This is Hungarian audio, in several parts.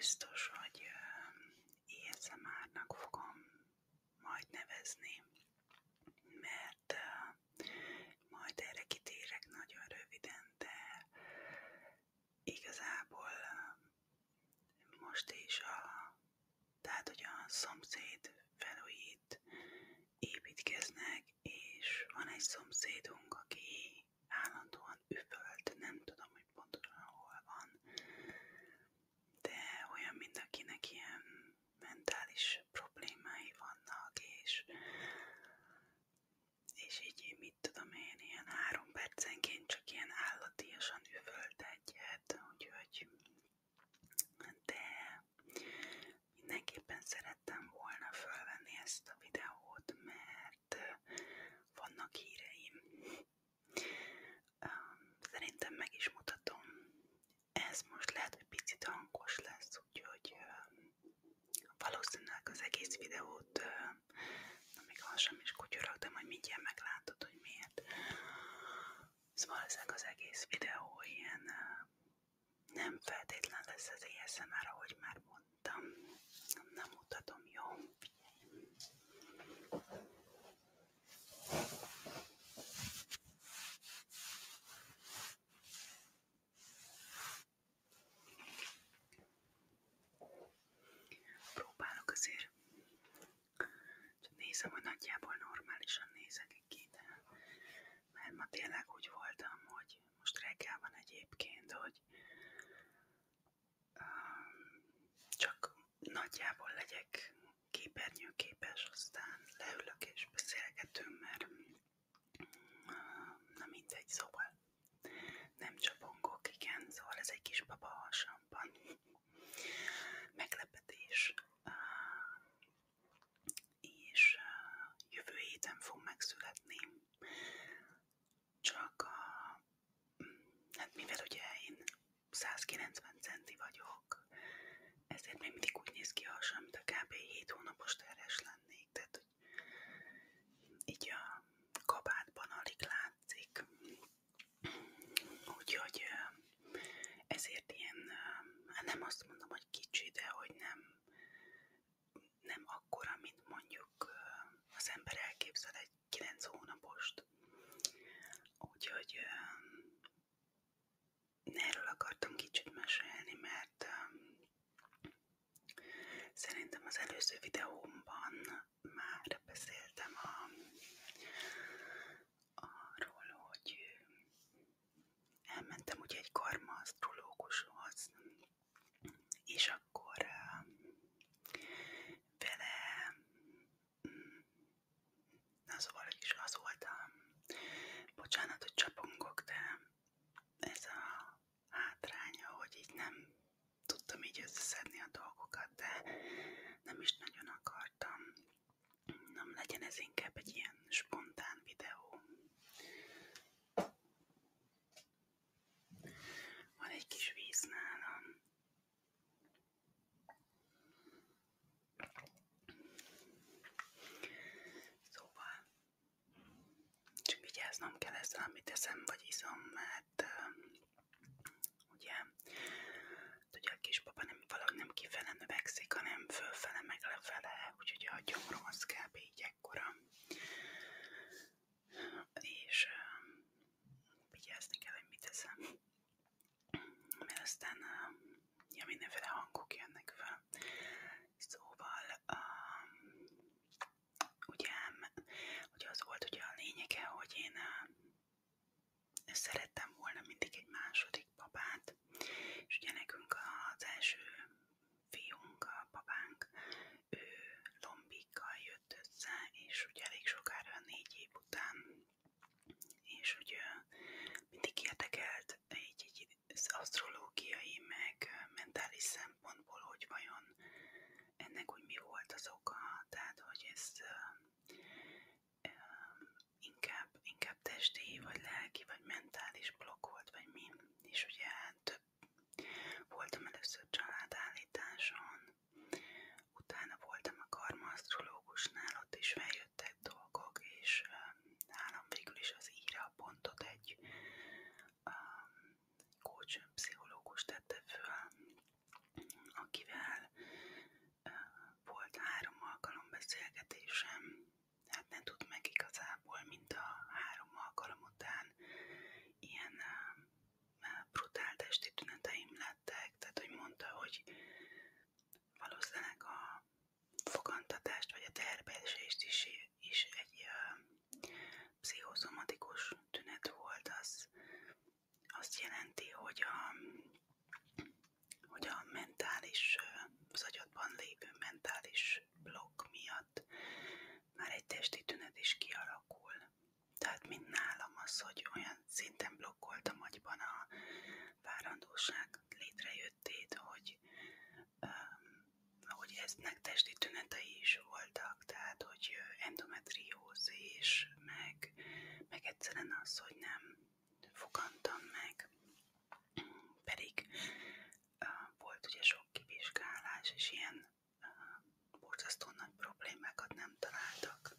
biztos, hogy ASMR-nak fogom majd nevezni, mert majd erre kitérek nagyon röviden, de igazából most is tehát, hogy a szomszéd felújít, építkeznek, és van egy szomszédunk, aki állandóan üvölt, nem tudom, hogy pontosan hol van, de olyan, mint akinek ilyen mentális problémái vannak, és így mit tudom én, ilyen 3 percenként csak ilyen állatiasan üvölt egyet, úgyhogy de mindenképpen szerettem volna fölvenni ezt a videót, mert vannak híreim. Szerintem meg is mutatom. Ez most lehet, hogy picit hangos lesz, úgyhogy valószínűleg az egész videót még alsam és kutyorog, de majd mindjárt meglátod, hogy miért. Szóval valószínűleg az egész videó ilyen nem feltétlen lesz az ASMR, ahogy már mondtam. Nem mutatom, jó? Próbálok azért. Csak nézem, hogy nagyjából normálisan nézek ki, de mert ma tényleg úgy voltam, hogy most reggel van egyébként, hogy csak nagyjából legyek képernyőképes, aztán leülök és beszélgetünk, mert na mindegy, szóval nem csapongok, igen, szóval ez egy kis baba a hasamban. Meglepetés. És jövő héten fog megszületni. Csak hát mivel ugye én 190 centi vagyok, ezért még mindig úgy néz ki a hasam, mint a kb. 7 hónapos terhes lennék, tehát hogy így a kabátban alig látszik. Úgyhogy ezért ilyen, nem azt mondom, hogy kicsi, de hogy nem akkora, mint mondjuk az ember elképzel egy 9 hónapost. Úgyhogy erről akartam kicsit mesélni, mert szerintem az előző videómban már beszéltem arról, hogy elmentem ugye egy karmaasztrológushoz, és akkor vele szóval is az voltam, bocsánat, hogy csapongok, de ez a hátránya, hogy így nem tudtam így összeszedni a dolgokat, de nem is nagyon akartam. Nem legyen ez inkább egy ilyen spontán videó. Van egy kis víz nálam. Szóval csak vigyáznom kell ezzel, amit eszem vagy iszom, mert ugye a kisbaba valahogy nem kifele növekszik, hanem fölfele meg lefele, úgyhogy a gyomrom az kb. Így ekkora. És vigyázni kell, hogy mit eszem. Mert aztán mindenféle hangok jönnek fel. Szóval ugye az volt ugye a lényege, hogy én szerettem volna mindig egy második babát, és ugye nekünk az első fiunk, a babánk, ő lombikkal jött össze, és ugye elég sokára 4 év után, és ugye mindig érdekelt egy az asztrológiai, meg mentális szempontból, hogy vajon ennek úgy mi volt az oka, tehát hogy ez inkább testi, vagy lelki, vagy mentális blokk volt, vagy mi. És ugye voltam először családállításon, utána voltam a karmaasztrológusnál, ott is feljöttek dolgok, hogy a mentális, az agyadban lévő mentális blokk miatt már egy testi tünet is kialakul. Tehát mint nálam az, hogy olyan szinten blokkoltam agyban a várandóság létrejöttét, hogy eznek testi tünetei is voltak, tehát hogy endometriózis, meg egyszerűen az, hogy nem fogantam meg, pedig volt ugye sok kivizsgálás, és ilyen borzasztó nagy problémákat nem találtak.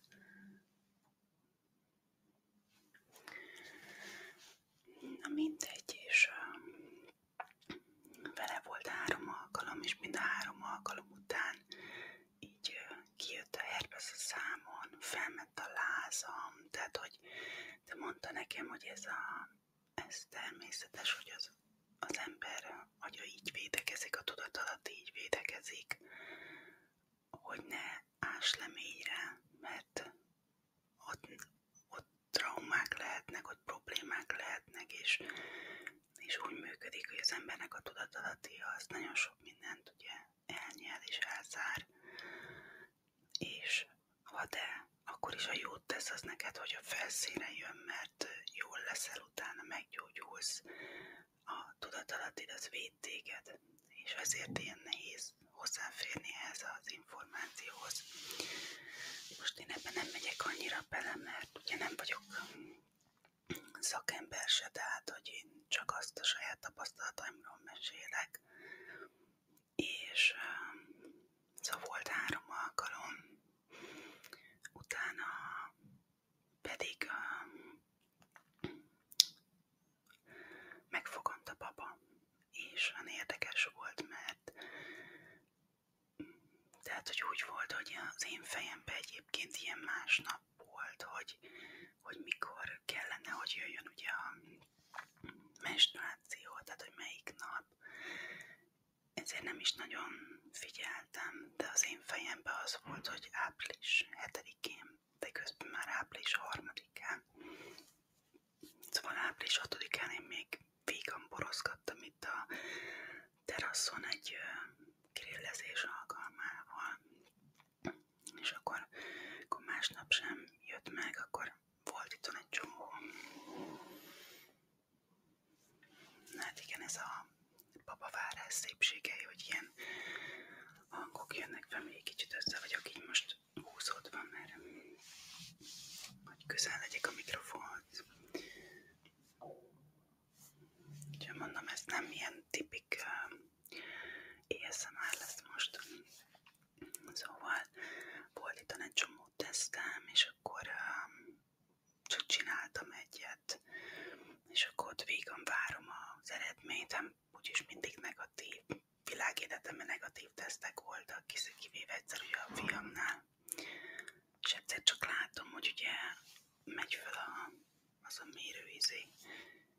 Na mindegy, és vele volt 3 alkalom, és mind a 3 alkalom után így kijött a herpes a számon, felment a lázam, tehát hogy de mondta nekem, hogy ez természetes, hogy az ember agya így védekezik, a tudatalatti így védekezik, hogy ne ás le mélyre, mert ott traumák lehetnek, ott problémák lehetnek, és úgy működik, hogy az embernek a tudatalatti az nagyon sok mindent ugye elnyel és elzár, és ha de akkor is a jót tesz az neked, hogy a felszínre jön, mert jól leszel utána, meggyógyulsz, a tudatalattid az véd téged, és ezért ilyen nehéz hozzáférni ehhez az információhoz. Most én ebben nem megyek annyira bele, mert ugye nem vagyok szakember se, tehát hogy én csak azt a saját tapasztalataimról mesélek. És szóval volt 3 alkalom, utána pedig megfogant a baba, és olyan érdekes volt, mert tehát, hogy úgy volt, hogy az én fejemben egyébként ilyen másnap volt, hogy mikor kellene, hogy jöjjön ugye a menstruáció, tehát hogy melyik nap. Ezért nem is nagyon figyeltem, de az én fejemben az volt, hogy április 7-én, de közben már április 3-án. Szóval április 6-án én még vígan borozgattam itt a teraszon egy grillezés alkalmával. És akkor másnap sem jött meg, akkor volt itt egy csomó. Hát igen, ez a babavárás szépségei, hogy ilyen hangok jönnek fel, még egy kicsit össze vagyok így most húzódva, mert hogy közel legyek a mikrofonhoz. Úgyhogy mondom, ez nem ilyen tipik ASMR lesz most. Szóval volt itt egy csomó tesztem, és akkor csak csináltam egyet, és akkor ott végig várom az eredményt, úgyis mindig negatív, világegyetemen negatív tesztek voltak, kivéve egyszer ugye a fiamnál. És egyszer csak látom, hogy ugye megy fel az a mérőizé,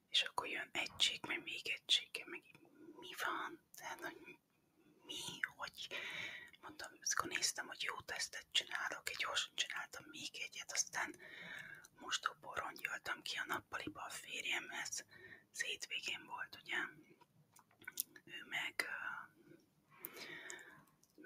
és akkor jön egy csík, meg még egy csík, meg mi van? Tehát, hogy mi, hogy mondtam, akkor néztem, hogy jó tesztet csinálok, egy gyorsan csináltam még egyet, aztán mostóból rongyoltam ki a nappaliba a férjemhez, hétvégén volt, ugye, ő meg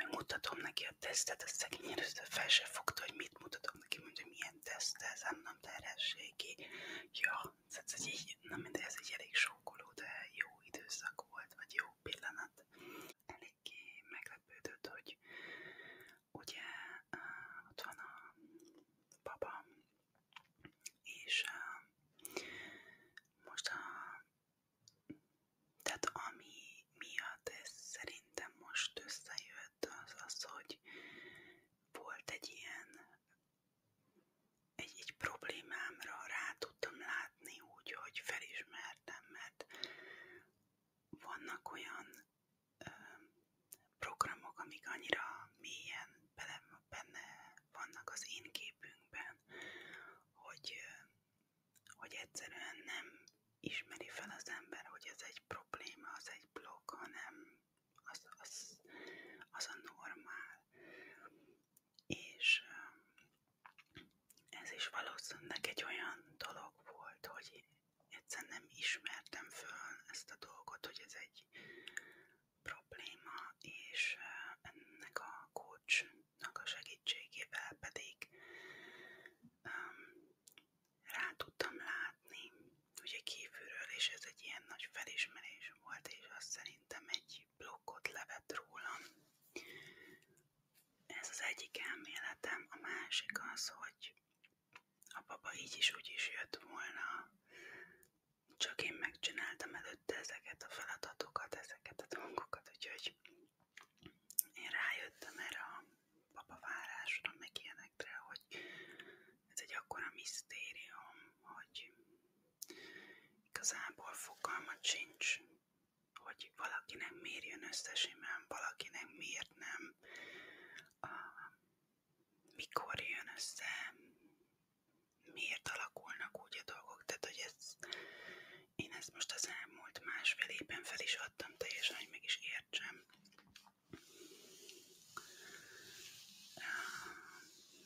mutatom neki a tesztet, a szegény először fel se fogta, hogy mit mutatom neki, mondja, hogy milyen teszt ez, nem terhességi. Ja, ez így, na mindegy, ez egy elég sokkoló, de jó időszak volt, vagy jó pillanat. Eléggé meglepődött, hogy ugye ott van a baba, és most tehát ami miatt ez szerintem most összejött, az, hogy volt egy ilyen egy problémámra rá tudtam látni úgy, hogy felismertem, mert vannak olyan programok, amik annyira mélyen benne vannak az én képünkben, hogy egyszerűen nem ismeri fel az ember, hogy ez egy probléma, az egy blokk, hanem az a normál. És ez is valószínűleg egy olyan dolog volt, hogy egyszerűen nem ismertem föl ezt a dolgot, így is úgy is jött volna. Csak én megcsináltam előtte ezeket a feladatokat, ezeket a dolgokat, úgyhogy én rájöttem erre a papavárásra, meg ilyenekre, hogy ez egy akkora misztérium, hogy igazából fogalmat sincs, hogy valakinek miért jön össze simán, valakinek miért nem, mikor jön össze, miért alakulnak úgy a dolgok. Tehát, hogy én ezt most az elmúlt másfél évben fel is adtam teljesen, hogy meg is értsem.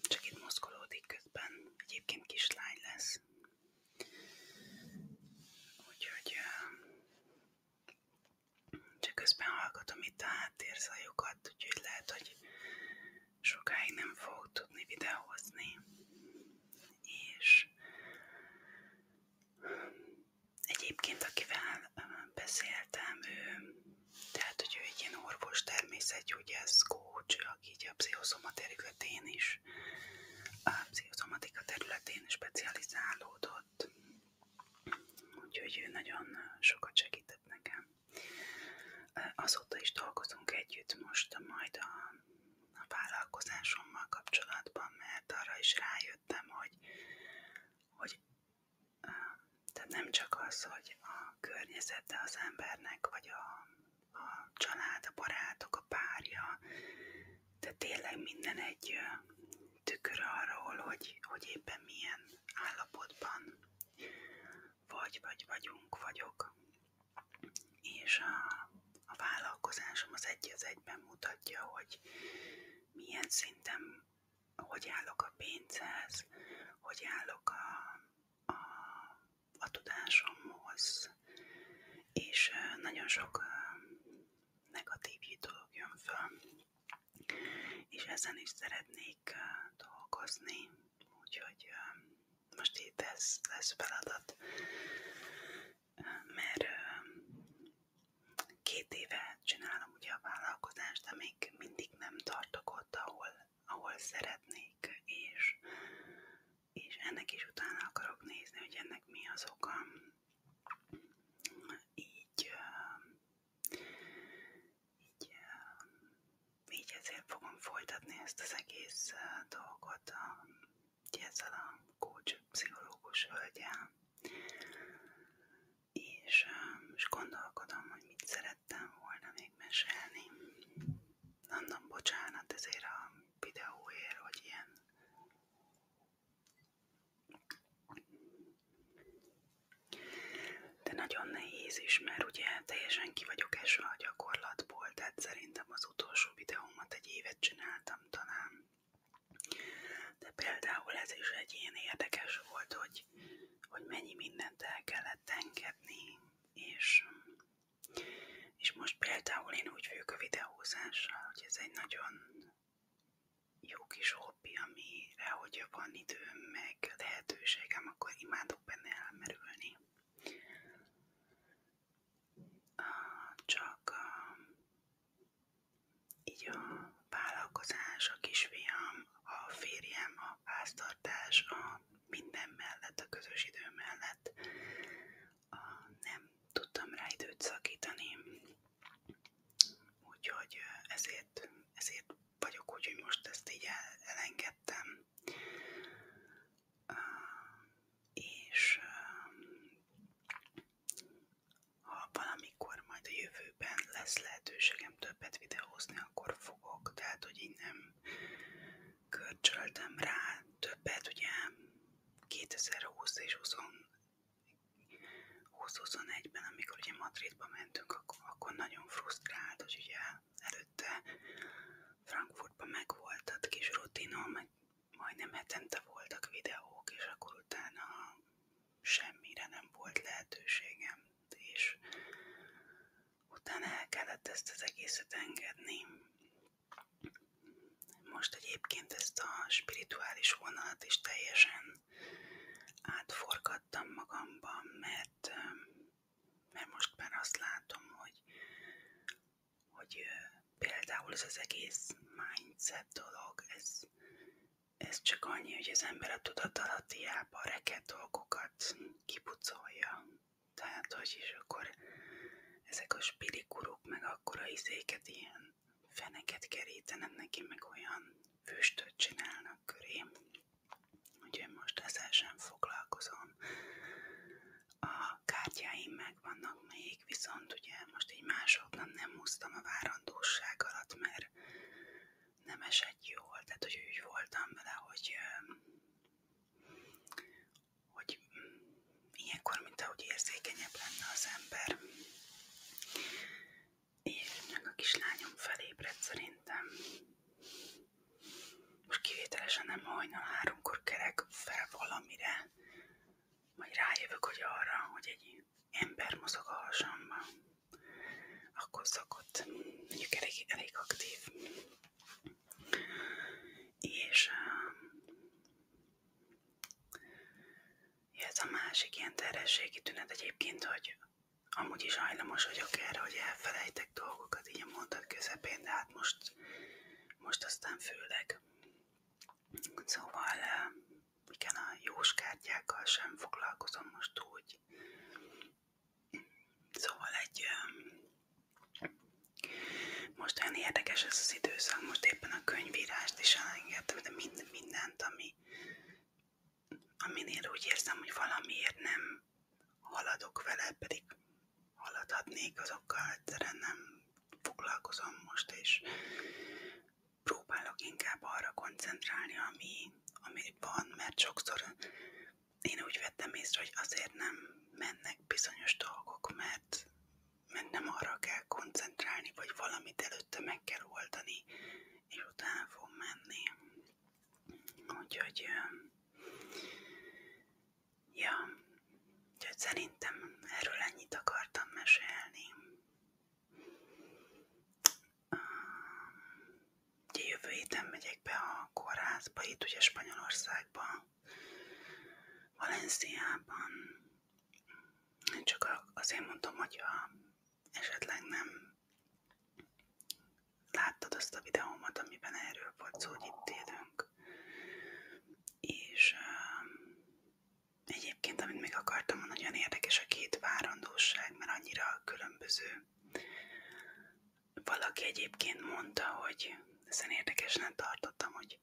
Csak itt mozgolódik közben, egyébként kislány lesz. Úgyhogy csak közben hallgatom itt a háttérszajokat, úgyhogy lehet, hogy sokáig nem fogok tudni videózni. És egyébként akivel beszéltem, tehát hogy ő egy ilyen orvos, természetgyógyász, coach, aki így a pszichoszomatika területén specializálódott. Úgyhogy ő nagyon sokat segített nekem. Azóta is dolgozunk együtt most majd a vállalkozásommal kapcsolatban, mert arra is rájöttem, hogy tehát nem csak az, hogy a környezete az embernek, vagy a család, a barátok, a párja, de tényleg minden egy tükör arról, hogy éppen milyen állapotban vagyok. És a vállalkozásom az egy az egyben mutatja, hogy milyen szinten, hogy állok a pénzhez, hogy állok a tudásomhoz, és nagyon sok negatív dolog jön föl, és ezen is szeretnék dolgozni, úgyhogy most itt ez lesz feladat, mert 2 éve csinálom ugye a vállalkozást, de még mindig nem tartok ott, ahol szeretnék, és ennek is utána akarok nézni, hogy ennek mi az oka. Így ezért fogom folytatni ezt az egész dolgot ezzel a coach pszichológus hölgyel. És gondolkodom, hogy mit szerettem volna még mesélni. Mondom, bocsánat ezért a videóért, hogy ilyen de nagyon nehéz is, mert ugye teljesen ki vagyok esve a gyakorlatból, tehát szerintem az utolsó videómat 1 évet csináltam talán. De például ez is egy ilyen érdekes volt, hogy mennyi mindent el kellett engedni, és most például én úgy vagyok a videózással, hogy ez egy nagyon jó kis hobbi, amire, hogyha van időm, meg lehetőségem, akkor imádok benne elmerülni. Csak így a vállalkozás, a kisfiam, a férjem, a háztartás, a minden mellett, a közös idő mellett nem tudtam rá időt szakítani. Úgyhogy ezért vagyok úgy, hogy most ezt így elengedtem. És ha valamikor majd a jövőben lesz lehetőségem többet videózni, akkor fogok. Tehát, hogy így nem körcsöltem rá többet, ugye 2020 és 2021-ben, amikor ugye Madridba mentünk, akkor nagyon frusztrált, hogy ugye előtte Frankfurtban megvolt a kis rutinom, meg majdnem hetente voltak videók, és akkor utána semmire nem volt lehetőségem, és utána el kellett ezt az egészet engedni. Most egyébként ezt a spirituális vonalat is teljesen átforgattam magamban, mert most már azt látom, hogy például ez az egész mindset dolog, ez csak annyi, hogy az ember a tudatalattiába reket dolgokat kipucolja. Tehát, hogy is akkor ezek a spilikuruk meg akkora izéket, ilyen feneket kerítenek neki, meg olyan füstöt csinálnak köré. Úgyhogy most ezzel sem foglalkozom. A kártyáim megvannak még, viszont ugye most így másoknak nem húztam a várandóság alatt, mert nem esett jól. Tehát, hogy úgy voltam vele, hogy ilyenkor, mint ahogy érzékenyebb lenne az ember. És meg a kislányom felébredt szerintem. Most kivételesen nem hajnal 3-kor kerek fel valamire, majd rájövök, hogy arra, hogy egy ember mozog a hasamban, akkor szokott, mondjuk elég aktív. És ez a másik ilyen terhességi tünet egyébként, hogy amúgy is hajlamos vagyok erre, hogy elfelejtek dolgokat így a mondat közepén, de hát most aztán főleg. Szóval igen, a jóskártyákkal sem foglalkozom most úgy. Szóval most olyan érdekes ez az időszak, most éppen a könyvírást is elengedtem, de mindent, aminél úgy érzem, hogy valamiért nem haladok vele, pedig haladhatnék, azokkal egyszerűen nem foglalkozom most, és próbálok inkább arra koncentrálni, ami van, mert sokszor én úgy vettem észre, hogy azért nem mennek bizonyos dolgok, mert nem arra kell koncentrálni, vagy valamit előtte meg kell oldani, és utána fog menni. Úgyhogy úgyhogy szerintem erről ennyit akartam mesélni. Ugye jövő héten megyek be a kórházba, itt ugye Spanyolországban, Valenciában. Csak azért mondom, hogy esetleg nem láttad azt a videómat, amiben erről volt szó, hogy itt élünk. És egyébként, amit még akartam mondani, nagyon érdekes a két várandóság, mert annyira különböző. Valaki egyébként mondta, hogy ezen érdekesen tartottam, hogy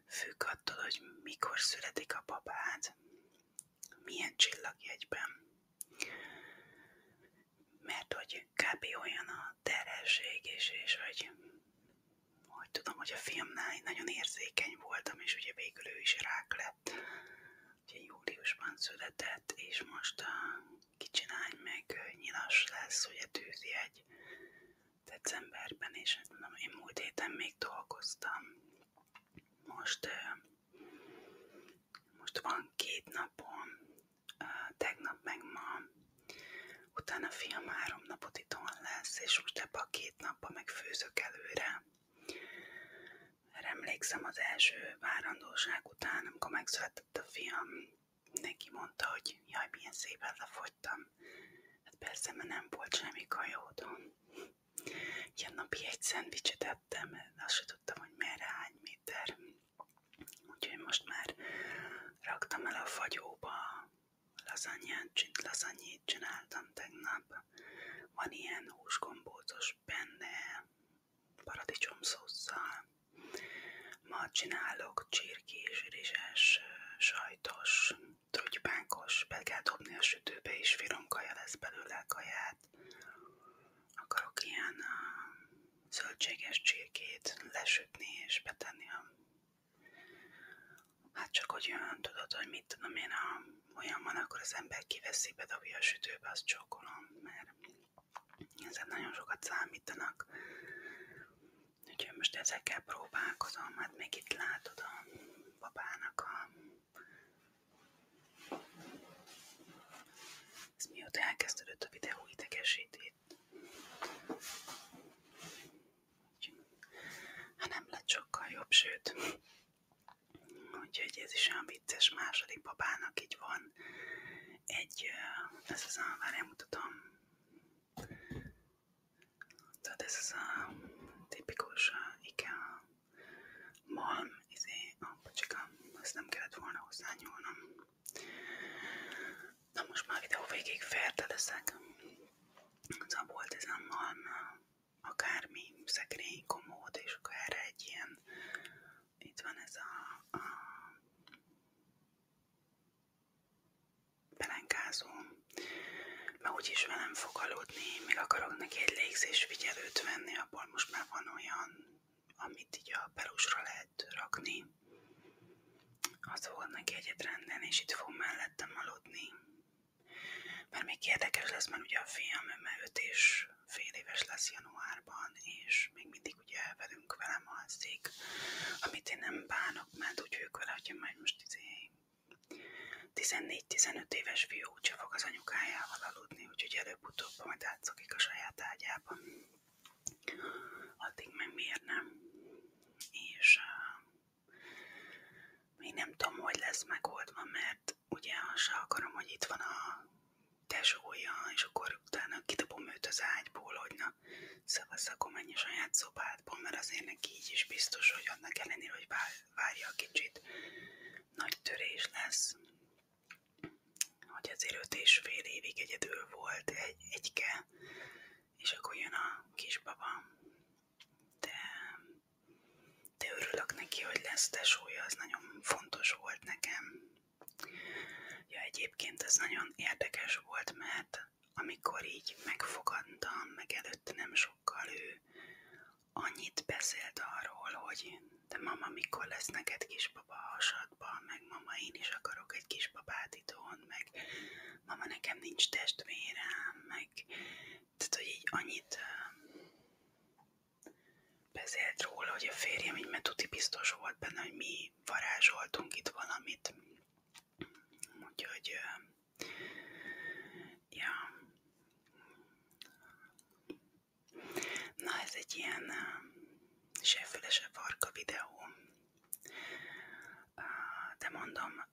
függ attól, hogy mikor születik a babád, milyen csillagjegyben. Mert hogy kb. Olyan a terhesség, és hogy tudom, hogy a fiamnál nagyon érzékeny voltam, és ugye végül ő is rák lett. Ugye júliusban született, és most a kicsilány meg nyilas lesz, ugye tűzjegy decemberben, és én múlt héten még dolgoztam. Most van 2 napom, tegnap meg ma, utána a fiam 3 napot itthon lesz, és most ebben a 2 napban meg főzök előre. Mert emlékszem az első várandóság után, amikor megszületett a fiam, neki mondta, hogy jaj, milyen szépen lefogytam. Hát persze, mert nem volt semmi kajódom. Ilyen napi 1 szendvicset ettem, mert azt se tudtam, hogy merre, hány méter. Úgyhogy most már raktam el a fagyóba, lazanyét csináltam tegnap. Van ilyen húsgombócos benne, paradicsomszósszal. Ma csinálok csirkés, rizses, sajtos, trutybánkos, be kell dobni a sütőbe, és finom kaja lesz belőle a kaját. Akarok ilyen zöldséges csirkét lesütni és betenni hát csak hogy olyan, tudod, hogy mit tudom én, olyan van, akkor az ember kiveszi, bedobja a sütőbe, azt csókolom, mert ezek nagyon sokat számítanak. Úgyhogy most ezekkel próbálkozom, hát még itt látod a babának ez mióta elkezdődött a videó idegesít itt. Hát nem lett sokkal jobb, sőt. Úgyhogy ez is olyan vicces, második babának így van ez az várjál, mutatom. Tehát ez az tipikus IKEA malm, bocsika, ezt nem kellett volna hozzányúlnom. Na most már a videó végig ferde leszek. Az a boltizammal akármi, szekrény, komód, és akkor erre egy ilyen, itt van ez a pelenkázó, mert úgyis velem fog aludni, még akarok neki egy légzésfigyelőt venni, abból most már van olyan, amit így a pelusra lehet rakni. Azt fogod neki egyet rendelni, és itt fog mellettem aludni. Mert még érdekes lesz, mert ugye a fiam, mert 5 és fél éves lesz januárban, és még mindig ugye velem alszik, amit én nem bánok, mert úgy vagyok vele, hogyha majd most 14-15 éves fiú úgyse fog az anyukájával aludni, úgyhogy előbb-utóbb majd átszokik a saját ágyában. Addig meg miért nem? És még nem tudom, hogy lesz megoldva, mert ugye se akarom, hogy itt van a tesója, és akkor utána kidobom őt az ágyból, hogy na, szavasz, akkor menj a saját szobádba, mert azért neki így is biztos, hogy annak ellenére, hogy várja kicsit, nagy törés lesz. Hogy azért 5 és fél évig egyedül volt egyke, és akkor jön a kisbaba. De örülök neki, hogy lesz tesója, az nagyon fontos volt nekem. Ja, egyébként ez nagyon érdekes volt, mert amikor így megfogadtam, meg előtte nem sokkal ő annyit beszélt arról, hogy de mama, mikor lesz neked kisbaba a hasadban, meg mama, én is akarok egy kisbabát itthon, meg mama, nekem nincs testvérem, meg tehát, hogy így annyit beszélt róla, hogy a férjem így, mert tuti biztos volt benne, hogy mi varázsoltunk itt valamit. Úgyhogy ja. Na, ez egy ilyen se füle, se farka videó. De mondom,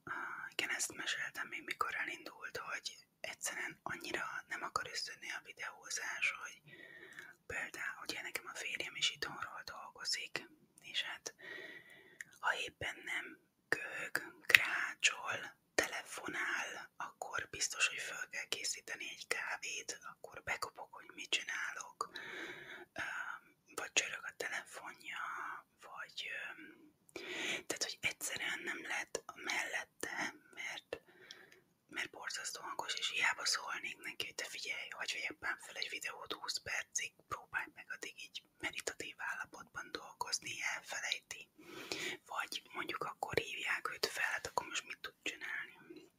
igen, ezt meséltem még mikor elindult, hogy egyszerűen annyira nem akar összönni a videózás, hogy például, ugye nekem a férjem is itthonról dolgozik, és hát ha éppen nem köhög, krácsol, telefonál, akkor biztos, hogy fel kell készíteni egy kávét, akkor bekopok, hogy mit csinálok, vagy csörög a telefonja, vagy tehát, hogy egyszerűen nem lehet mellette, mert borzasztó hangos, és hiába szólnék neki, hogy te figyelj, hagyj éppen fel egy videót 20 percig, próbálj meg addig így meditatív állapotban dolgozni, elfelejti. Vagy mondjuk akkor hívják őt fel, hát akkor most mit tud csinálni?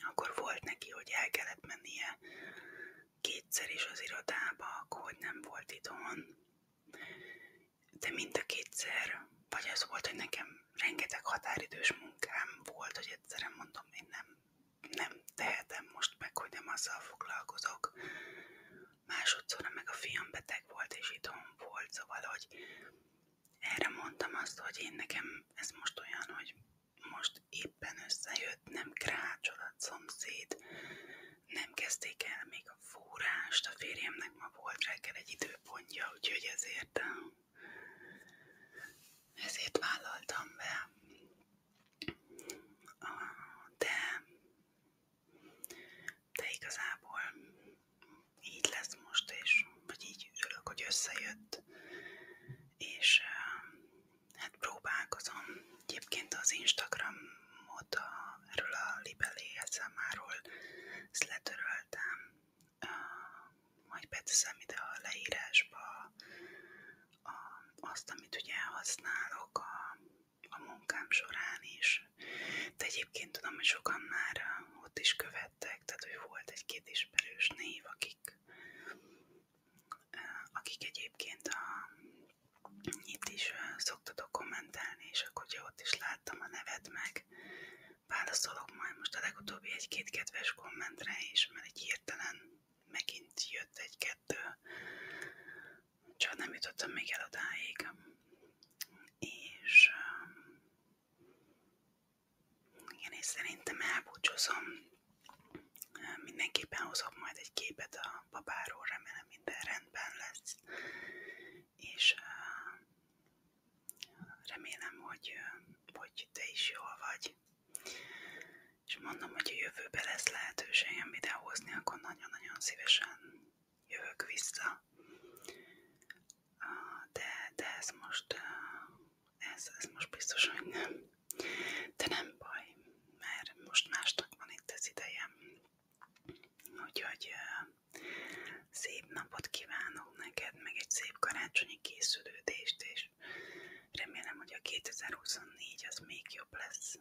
Akkor volt neki, hogy el kellett mennie 2-szer is az irodába, akkor hogy nem volt itthon. De mind a 2-szer, vagy az volt, hogy nekem rengeteg határidős munkám volt, hogy egyszerűen mondom, én nem tehetem most meg, hogy nem azzal foglalkozok. Másodszorra meg a fiam beteg volt, és itthon volt, szóval, hogy erre mondtam azt, hogy én nekem ez most olyan, hogy most éppen összejött, nem krácsol a szomszéd, nem kezdték el még a fúrást, a férjemnek ma volt reggel egy időpontja, úgyhogy ezért vállaltam be. De igazából így lesz most, és vagy így örülök, hogy összejött, és hát próbálkozom. Egyébként az Instagramot erről a Libeli ASMR-ról ezt letöröltem, majd beteszem ide a leírásba azt, amit ugye használok a munkám során is. De egyébként tudom, hogy sokan már ott is követtek, tehát hogy volt egy-két ismerős név, akik egyébként itt is szoktatok kommentálni, és akkor ugye ott is láttam a nevet, meg válaszolok majd most a legutóbbi 1-2 kedves kommentre is, mert egy hirtelen megint jött 1-2, csak nem jutottam még el odáig. És igen, és szerintem elbúcsúzom. Mindenképpen hozok majd egy képet a babáról, remélem minden rendben lesz. És remélem, hogy te is jól vagy. mondom, hogy a jövőben lesz lehetőségem videózni, akkor nagyon-nagyon szívesen jövök vissza. De ez most, ez most biztos, hogy nem. De nem baj, mert most másnak van itt az ideje. Úgyhogy szép napot kívánok neked, meg egy szép karácsonyi készülődést, és remélem, hogy a 2024 az még jobb lesz,